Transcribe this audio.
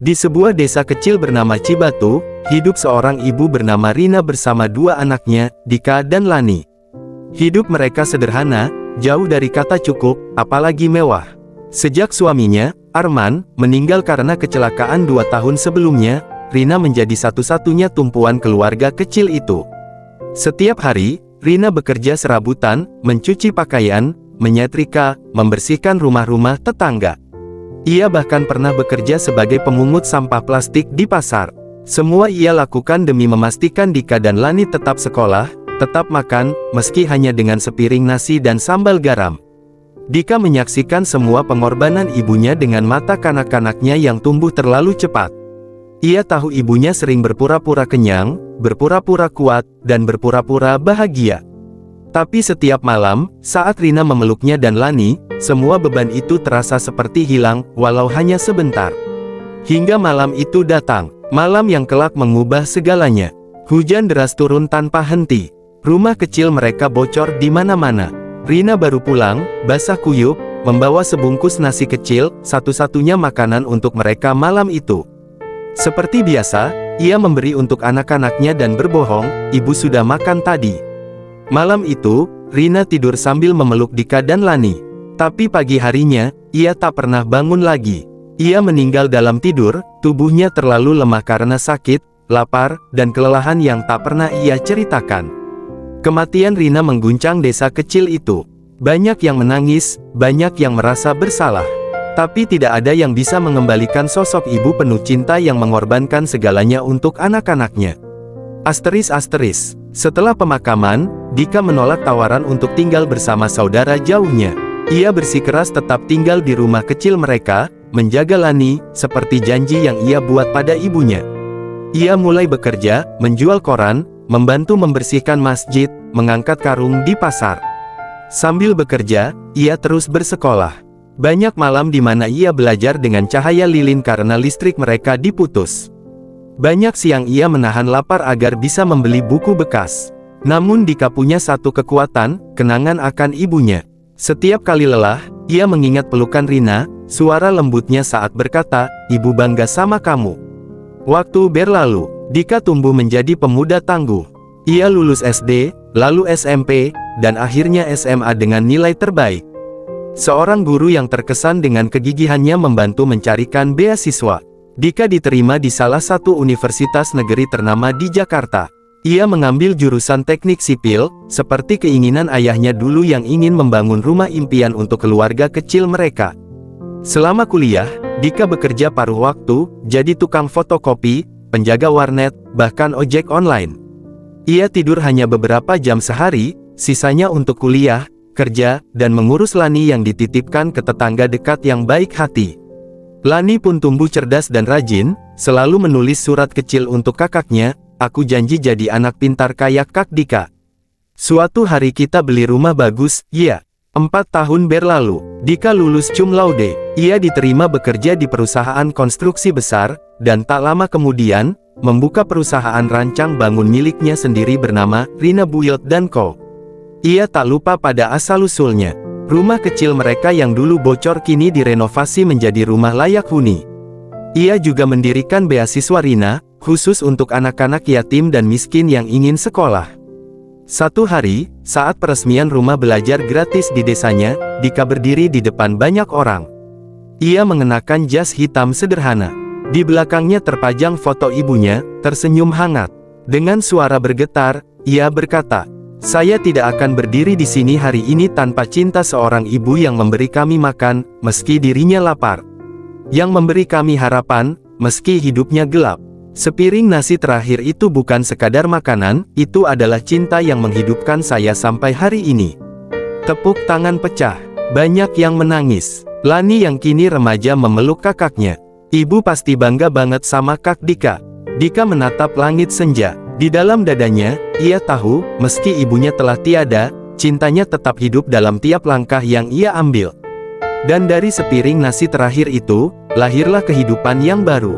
Di sebuah desa kecil bernama Cibatu, hidup seorang ibu bernama Rina bersama dua anaknya, Dika dan Lani. Hidup mereka sederhana, jauh dari kata cukup, apalagi mewah. Sejak suaminya, Arman, meninggal karena kecelakaan 2 tahun sebelumnya, Rina menjadi satu-satunya tumpuan keluarga kecil itu. Setiap hari, Rina bekerja serabutan, mencuci pakaian, menyetrika, membersihkan rumah-rumah tetangga. Ia bahkan pernah bekerja sebagai pemungut sampah plastik di pasar. Semua ia lakukan demi memastikan Dika dan Lani tetap sekolah, tetap makan, meski hanya dengan sepiring nasi dan sambal garam. Dika menyaksikan semua pengorbanan ibunya dengan mata kanak-kanaknya yang tumbuh terlalu cepat. Ia tahu ibunya sering berpura-pura kenyang, berpura-pura kuat, dan berpura-pura bahagia. Tapi setiap malam, saat Rina memeluknya dan Lani, semua beban itu terasa seperti hilang, walau hanya sebentar. Hingga malam itu datang, malam yang kelak mengubah segalanya. Hujan deras turun tanpa henti. Rumah kecil mereka bocor di mana-mana. Rina baru pulang, basah kuyup, membawa sebungkus nasi kecil, satu-satunya makanan untuk mereka malam itu. Seperti biasa, ia memberi untuk anak-anaknya dan berbohong, ibu sudah makan tadi. Malam itu, Rina tidur sambil memeluk Dika dan Lani. Tapi pagi harinya, ia tak pernah bangun lagi. Ia meninggal dalam tidur, tubuhnya terlalu lemah karena sakit, lapar, dan kelelahan yang tak pernah ia ceritakan. Kematian Rina mengguncang desa kecil itu. Banyak yang menangis, banyak yang merasa bersalah. Tapi tidak ada yang bisa mengembalikan sosok ibu penuh cinta yang mengorbankan segalanya untuk anak-anaknya. Asteris. Setelah pemakaman, Dika menolak tawaran untuk tinggal bersama saudara jauhnya. Ia bersikeras tetap tinggal di rumah kecil mereka, menjaga Lani, seperti janji yang ia buat pada ibunya. Ia mulai bekerja, menjual koran, membantu membersihkan masjid, mengangkat karung di pasar. Sambil bekerja, ia terus bersekolah. Banyak malam di mana ia belajar dengan cahaya lilin karena listrik mereka diputus. Banyak siang ia menahan lapar agar bisa membeli buku bekas. Namun Dika punya satu kekuatan, kenangan akan ibunya. Setiap kali lelah, ia mengingat pelukan Rina, suara lembutnya saat berkata, "Ibu bangga sama kamu." Waktu berlalu, Dika tumbuh menjadi pemuda tangguh. Ia lulus SD, lalu SMP, dan akhirnya SMA dengan nilai terbaik. Seorang guru yang terkesan dengan kegigihannya membantu mencarikan beasiswa. Dika diterima di salah satu universitas negeri ternama di Jakarta. Ia mengambil jurusan teknik sipil, seperti keinginan ayahnya dulu yang ingin membangun rumah impian untuk keluarga kecil mereka. Selama kuliah, Dika bekerja paruh waktu, jadi tukang fotokopi, penjaga warnet, bahkan ojek online. Ia tidur hanya beberapa jam sehari, sisanya untuk kuliah, kerja, dan mengurus Lani yang dititipkan ke tetangga dekat yang baik hati. Lani pun tumbuh cerdas dan rajin, selalu menulis surat kecil untuk kakaknya, "Aku janji jadi anak pintar kayak Kak Dika." Suatu hari kita beli rumah bagus, ya. 4 tahun berlalu, Dika lulus cum laude. Ia diterima bekerja di perusahaan konstruksi besar, dan tak lama kemudian, membuka perusahaan rancang bangun miliknya sendiri bernama Rina Build & Co. Ia tak lupa pada asal-usulnya. Rumah kecil mereka yang dulu bocor kini direnovasi menjadi rumah layak huni. Ia juga mendirikan beasiswa Rina, khusus untuk anak-anak yatim dan miskin yang ingin sekolah. Satu hari, saat peresmian rumah belajar gratis di desanya, Dika berdiri di depan banyak orang. Ia mengenakan jas hitam sederhana. Di belakangnya terpajang foto ibunya, tersenyum hangat. Dengan suara bergetar, ia berkata, "Saya tidak akan berdiri di sini hari ini tanpa cinta seorang ibu yang memberi kami makan, meski dirinya lapar. Yang memberi kami harapan, meski hidupnya gelap. Sepiring nasi terakhir itu bukan sekadar makanan, itu adalah cinta yang menghidupkan saya sampai hari ini." Tepuk tangan pecah. Banyak yang menangis. Lani yang kini remaja memeluk kakaknya. "Ibu pasti bangga banget sama Kak Dika." Dika menatap langit senja. Di dalam dadanya, ia tahu, meski ibunya telah tiada, cintanya tetap hidup dalam tiap langkah yang ia ambil. Dan dari sepiring nasi terakhir itu, lahirlah kehidupan yang baru.